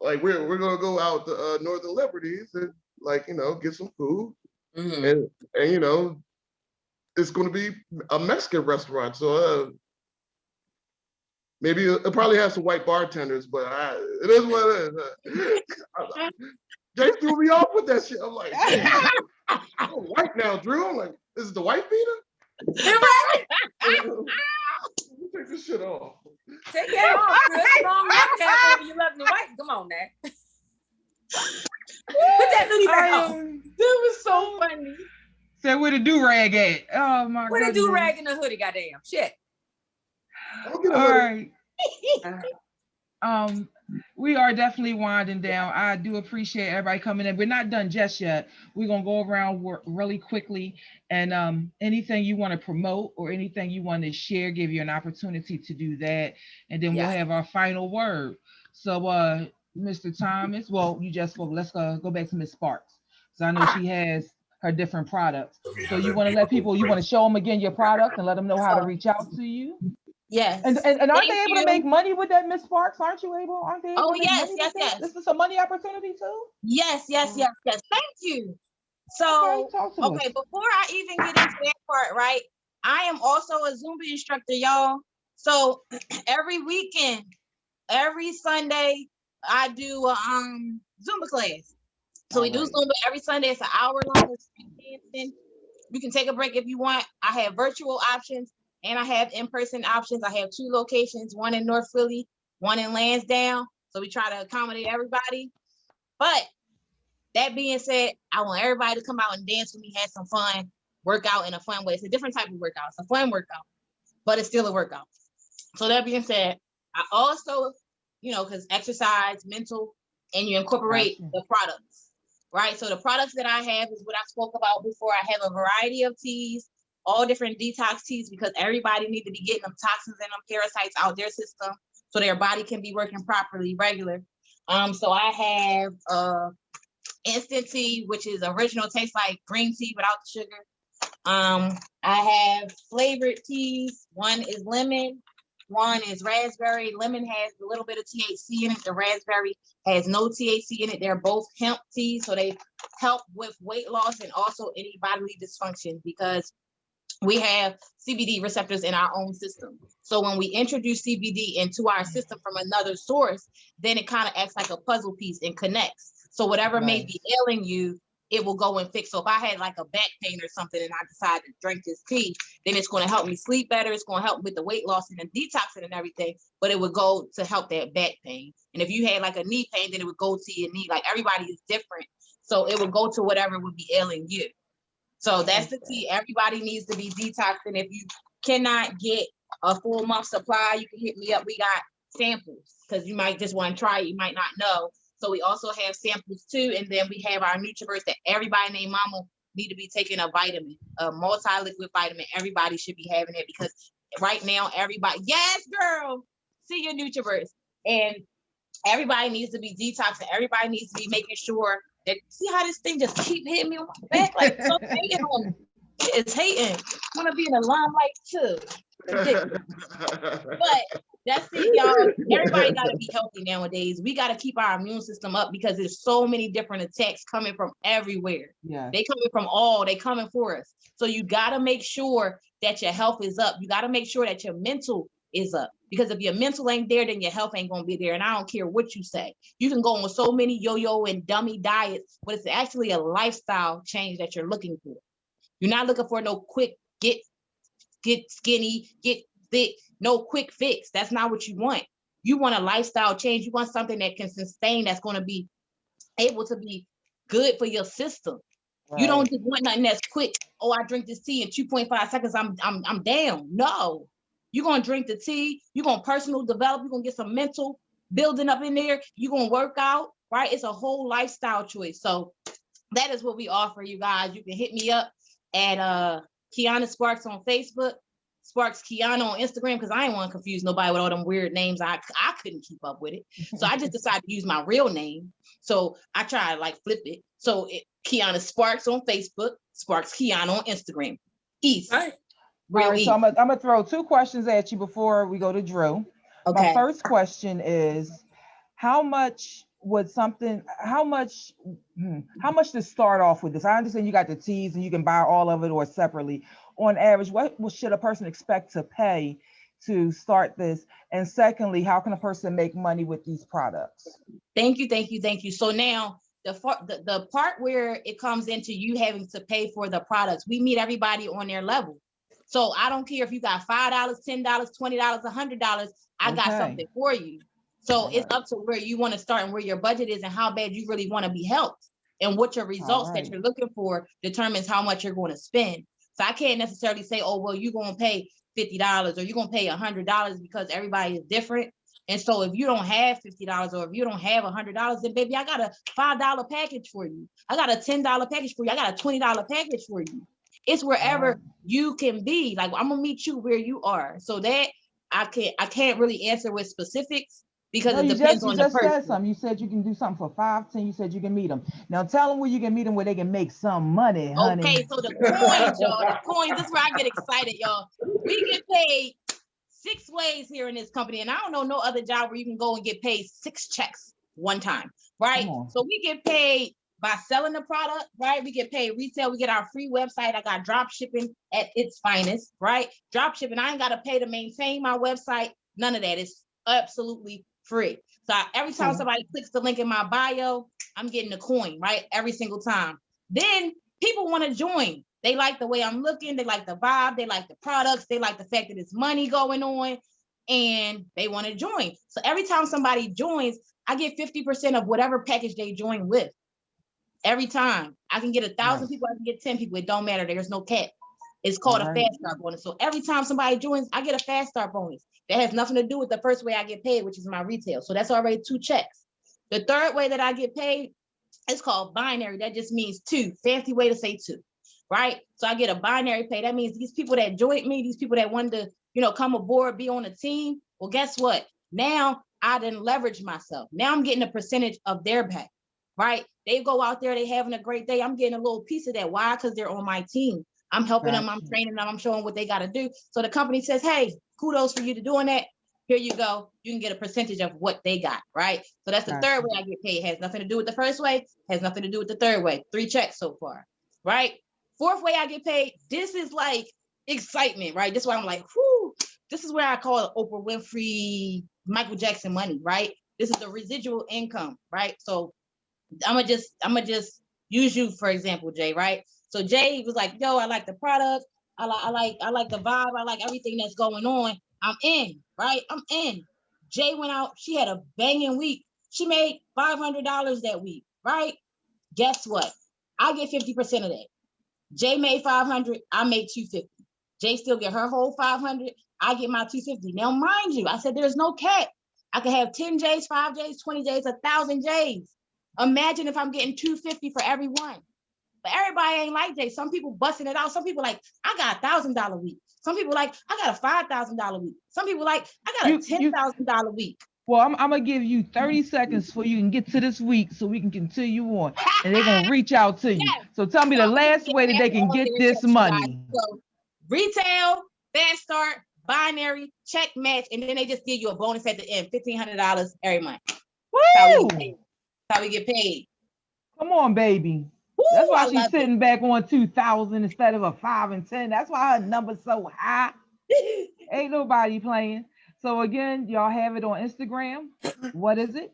Like we're gonna go out to Northern Liberties and like get some food, and it's gonna be a Mexican restaurant, so maybe it probably has some white bartenders, but it is what it is. Jay threw me off with that shit. I'm like, I'm white now, Drew. I'm like, this is the white beater? Take this shit off. Take that off. That's long enough over you love me white. Come on, now. Put that hoodie back on. That was so funny. Said where the do-rag at? Oh my god. Where the do-rag in the hoodie, goddamn. Shit. All right. We are definitely winding down. I do appreciate everybody coming in. We're not done just yet. We're gonna go around really quickly, and anything you want to promote or anything you want to share, give you an opportunity to do that, and then we'll have our final word. So, Mr. Thomas, well, you just spoke. Let's go back to Miss Sparks. So I know she has her different products. So you want to let people, you want to show them again your product and let them know how to reach out to you. Yes. And aren't they able to make money with that, Miss Sparks? Aren't you able? Aren't they able to make money with that? This is a money opportunity too? Yes. Thank you. So, okay, before I even get into that part, right? I am also a Zumba instructor, y'all. So every weekend, every Sunday, I do a Zumba class. So we do Zumba every Sunday. It's an hour long. You can take a break if you want. I have virtual options. And I have in-person options. I have 2 locations, one in North Philly, one in Lansdowne. So we try to accommodate everybody. But that being said, I want everybody to come out and dance with me, have some fun, work out in a fun way. It's a different type of workout. It's a fun workout, but it's still a workout. So that being said, I also, because exercise, mental, and you incorporate the products, right? So the products that I have is what I spoke about before. I have a variety of teas, all different detox teas, because everybody needs to be getting them toxins and them parasites out their system so their body can be working properly, regular. So I have instant tea, which is original, tastes like green tea without the sugar. I have flavored teas. One is lemon, one is raspberry. Lemon has a little bit of THC in it. The raspberry has no THC in it. They're both hemp teas, so they help with weight loss and also any bodily dysfunction, because we have CBD receptors in our own system. So when we introduce CBD into our system from another source, then it kind of acts like a puzzle piece and connects. So whatever may be ailing you, it will go and fix. So if I had like a back pain or something and I decide to drink this tea, then it's going to help me sleep better. It's going to help with the weight loss and the detoxing and everything, but it would go to help that back pain. And if you had like a knee pain, then it would go to your knee. Like everybody is different. So it would go to whatever would be ailing you. So that's the tea. Everybody needs to be detoxing. If you cannot get a full month supply, you can hit me up. We got samples because you might just want to try it. You might not know. So we also have samples too. And then we have our Nutriverse that everybody named Mama need to be taking a vitamin, a multi-liquid vitamin. Everybody should be having it because right now, everybody, yes, girl, see your Nutriverse. And everybody needs to be detoxing. Everybody needs to be making sure that, see how this thing just keep hitting me on my back? Like, so hating on me. It's hating. I want to be in the limelight too. But that's it, y'all. Everybody got to be healthy nowadays. We got to keep our immune system up because there's so many different attacks coming from everywhere. Yeah. They coming from they coming for us. So you got to make sure that your health is up. You got to make sure that your mental is up. Because if your mental ain't there, then your health ain't going to be there. And I don't care what you say. You can go on so many yo-yo and dummy diets, but it's actually a lifestyle change that you're looking for. You're not looking for no quick get skinny, get thick, no quick fix. That's not what you want. You want a lifestyle change. You want something that can sustain, that's going to be able to be good for your system. Right. You don't just want nothing that's quick. Oh, I drink this tea in 2.5 seconds, I'm down. No. You're going to drink the tea. You're going to personal develop. You're going to get some mental building up in there. You're going to work out, right? It's a whole lifestyle choice. So that is what we offer you guys. You can hit me up at Kiana Sparks on Facebook, Sparks Kiana on Instagram, because I ain't want to confuse nobody with all them weird names. I couldn't keep up with it. So I just decided to use my real name. So I tried to like flip it. So Kiana Sparks on Facebook, Sparks Kiana on Instagram. Easy. All right, so I'm gonna throw two questions at you before we go to Drew. Okay. My first question is, how much to start off with this? I understand you got the teas and you can buy all of it or separately. On average, what should a person expect to pay to start this? And secondly, how can a person make money with these products? Thank you. So now the part where it comes into you having to pay for the products, we meet everybody on their level. So I don't care if you got $5, $10, $20, $100, I got something for you. So it's up to where you want to start and where your budget is and how bad you really want to be helped. And what your results that you're looking for determines how much you're going to spend. So I can't necessarily say, oh, well, you're going to pay $50 or you're going to pay $100 because everybody is different. And so if you don't have $50 or if you don't have $100, then baby, I got a $5 package for you. I got a $10 package for you. I got a $20 package for you. It's wherever you can be. Like, I'm gonna meet you where you are. So that I can't really answer with specifics because it depends on the person. Said something. You said you can do something for 5, 10. You said you can meet them. Now tell them where you can meet them where they can make some money, honey. Okay, so the coins, y'all. The coins. This is where I get excited, y'all. We get paid 6 ways here in this company, and I don't know no other job where you can go and get paid 6 checks one time, right? So we get paid by selling the product, right? We get paid retail. We get our free website. I got drop shipping at its finest, right? Drop shipping. I ain't got to pay to maintain my website. None of that. It's absolutely free. So every time somebody clicks the link in my bio, I'm getting a coin, right? Every single time. Then people want to join. They like the way I'm looking. They like the vibe. They like the products. They like the fact that there's money going on and they want to join. So every time somebody joins, I get 50% of whatever package they join with. Every time. I can get 1,000 people, I can get 10 people. It don't matter. There's no cap. It's called a fast start bonus. So every time somebody joins, I get a fast start bonus. That has nothing to do with the first way I get paid, which is my retail. So that's already 2 checks. The third way that I get paid is called binary. That just means 2. Fancy way to say 2, right? So I get a binary pay. That means these people that joined me, these people that wanted to, come aboard, be on a team. Well, guess what? Now I didn't leverage myself. Now I'm getting a percentage of their pay. Right? They go out there, they having a great day. I'm getting a little piece of that. Why? Because they're on my team. I'm helping them, I'm training them, I'm showing what they got to do. So the company says, hey, kudos for you to doing that. Here you go. You can get a percentage of what they got, right? So that's the third way I get paid. It has nothing to do with the first way, has nothing to do with the third way. 3 checks so far, right? Fourth way I get paid, this is like excitement, right? This is why I'm like, whoo, this is where I call it Oprah Winfrey, Michael Jackson money, right? This is the residual income, right? So I'm gonna just use you for example, Jay, right? So Jay was like, yo, I like the product. I like the vibe. I like everything that's going on. I'm in, right? I'm in. Jay went out. She had a banging week. She made $500 that week, right? Guess what? I get 50% of that. Jay made 500. I made 250. Jay still get her whole 500. I get my 250. Now, mind you, I said there's no cap. I could have 10 J's, 5 J's, 20 J's, 1,000 J's. Imagine if I'm getting 250 for every one. But everybody ain't like Jay. Some people busting it out. Some people like, I got $1,000 week. Some people like, I got a $5,000 week. Some people like, I got a $10,000 week. Well, I'm gonna give you 30 seconds so you can get to this week so we can continue on. And they're gonna reach out to you. Yes. So tell me the last way that they can get this money. So retail, fast start, binary, check match, and then they just give you a bonus at the end, $1,500 every month. Woo! That's how we get paid. Come on, baby. Woo, that's why she's sitting back on 2,000 instead of a 5 and 10. That's why her number's so high. Ain't nobody playing. So again, y'all have it on Instagram. What is it?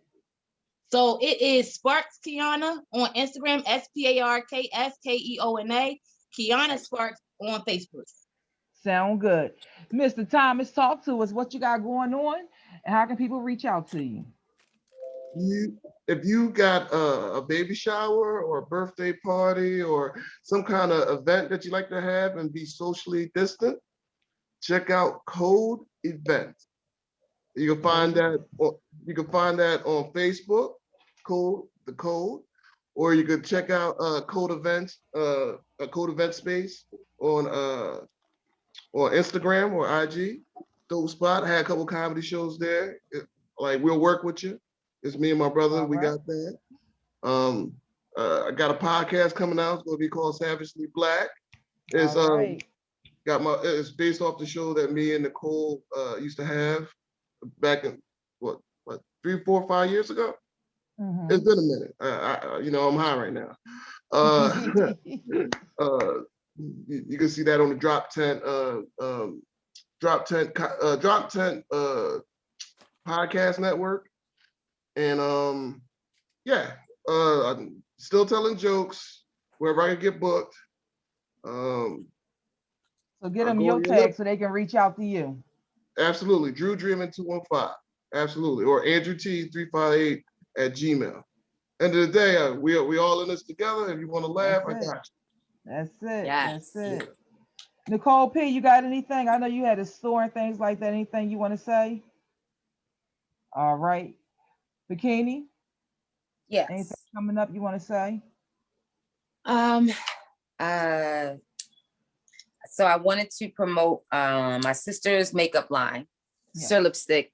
So it is Sparks Kiana on Instagram, SPARKSKEONA, Kiana Sparks on Facebook. Sound good. Mr. Thomas, talk to us. What you got going on and how can people reach out to you? If you got a baby shower or a birthday party or some kind of event that you like to have and be socially distant, check out Code Events. You can find that on Facebook, the Code, or you could check out Code Events, a Code Event Space on Instagram or IG. Dope spot. I had a couple comedy shows there. We'll work with you. It's me and my brother. We got that. I got a podcast coming out. It's going to be called Savagely Black. It's it's based off the show that me and Nicole used to have back in what 3, 4, 5 years ago. Mm-hmm. It's been a minute. I'm high right now. You can see that on the Drop Tent podcast network. And I'm still telling jokes wherever I can get booked. So get them your tag so they can reach out to you. Absolutely. Drew Dreamin 215. Absolutely. Or Andrew T 358 at Gmail. End of the day, we all in this together. If you want to laugh, I got you. That's it. Yes. That's it. Nicole P, you got anything? I know you had a store and things like that. Anything you want to say? All right. Bikini? Yes. Anything coming up you want to say? So I wanted to promote my sister's makeup line. Sister Lipstick.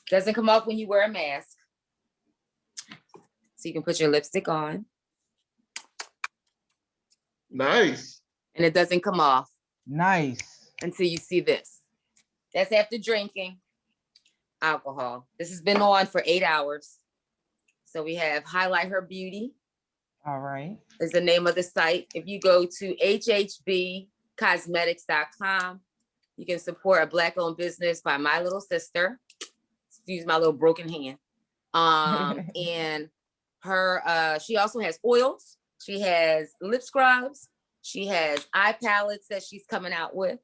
Doesn't come off when you wear a mask. So you can put your lipstick on. Nice. And it doesn't come off. Nice. Until you see this. That's after drinking alcohol. This has been on for 8 hours. So we have Highlight Her Beauty. All right. Is the name of the site. If you go to hhbcosmetics.com, you can support a Black-owned business by my little sister. Excuse my little broken hand. And her, she also has oils. She has lip scrubs. She has eye palettes that she's coming out with.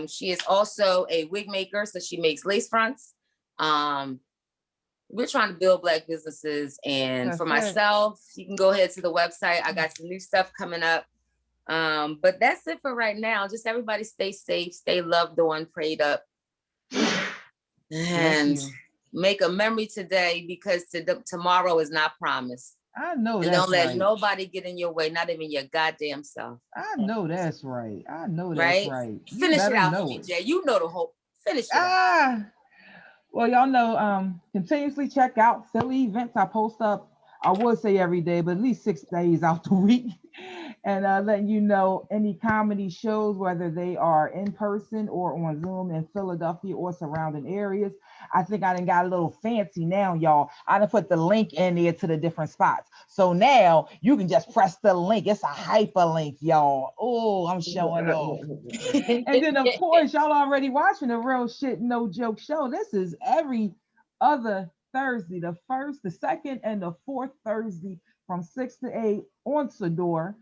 She is also a wig maker, so she makes lace fronts. We're trying to build Black businesses, and for myself, you can go ahead to the website. I got some new stuff coming up. But that's it for right now. Just everybody stay safe, stay loved on, prayed up, and make a memory today, because tomorrow is not promised. I know and don't let nobody get in your way, not even your goddamn self. I know that's right. I know that's right. Finish it out for me, Jay. You know the whole finish it out. Well, y'all know, continuously check out Philly events. I post up, I would say every day, but at least 6 days out the week. And letting you know any comedy shows, whether they are in person or on Zoom in Philadelphia or surrounding areas. I think I done got a little fancy now, y'all. I done put the link in there to the different spots. So now you can just press the link. It's a hyperlink, y'all. Oh, I'm showing off. And then, of course, y'all already watching the Real Shit No Joke show. This is every other Thursday, the first, the second, and the fourth Thursday from 6 to 8 on Sadior.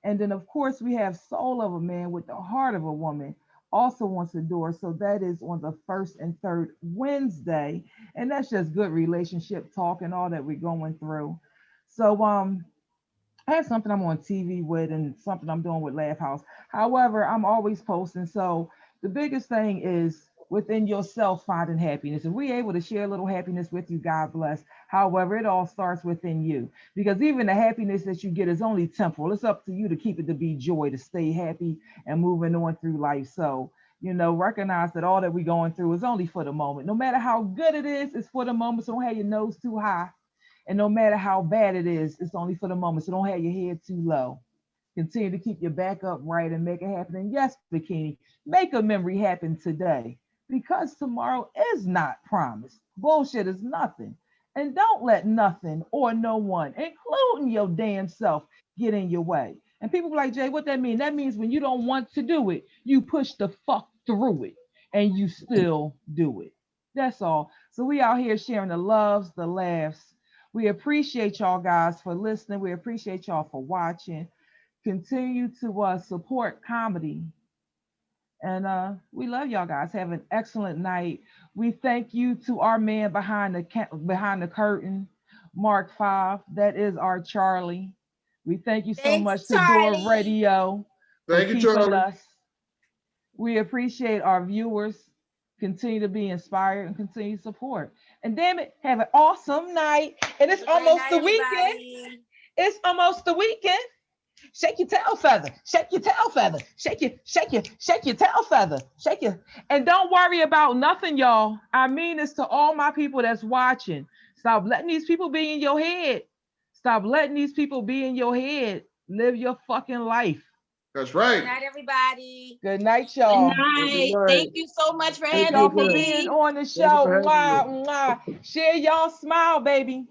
And then, of course, we have Soul of a Man with the Heart of a Woman also on Sadior. So that is on the first and third Wednesday. And that's just good relationship talk and all that we're going through. So, I have something I'm on TV with and something I'm doing with Laugh House. However, I'm always posting. So the biggest thing is within yourself finding happiness. If we're able to share a little happiness with you, God bless. However, it all starts within you. Because even the happiness that you get is only temporal. It's up to you to keep it to be joy, to stay happy and moving on through life. So, recognize that all that we're going through is only for the moment. No matter how good it is, it's for the moment. So don't have your nose too high. And no matter how bad it is, it's only for the moment. So don't have your head too low. Continue to keep your back up right and make it happen. And yes, Bikini, make a memory happen today because tomorrow is not promised. Bullshit is nothing. And don't let nothing or no one, including your damn self, get in your way. And people be like, Jay, what that mean? That means when you don't want to do it, you push the fuck through it and you still do it. That's all. So we out here sharing the loves, the laughs. We appreciate y'all guys for listening. We appreciate y'all for watching. Continue to support comedy. And we love y'all guys. Have an excellent night. We thank you to our man behind the curtain, Mark 5. That is our Charlie. We thank you so Thanks, much to Door Charlie. Radio for Thank you, keeping Charlie. us. We appreciate our viewers. Continue to be inspired and continue to support. And damn it, have an awesome night. And it's almost the weekend. It's almost the weekend. Shake your tail feather. Shake your tail feather. Shake your tail feather. Shake your. And don't worry about nothing, y'all. I mean this to all my people that's watching. Stop letting these people be in your head. Stop letting these people be in your head. Live your fucking life. That's right. Good night, everybody. Good night, y'all. Good night. Thank you so much for Thank having y'all for me. being on the show. Mwah, mwah. Share y'all smile, baby.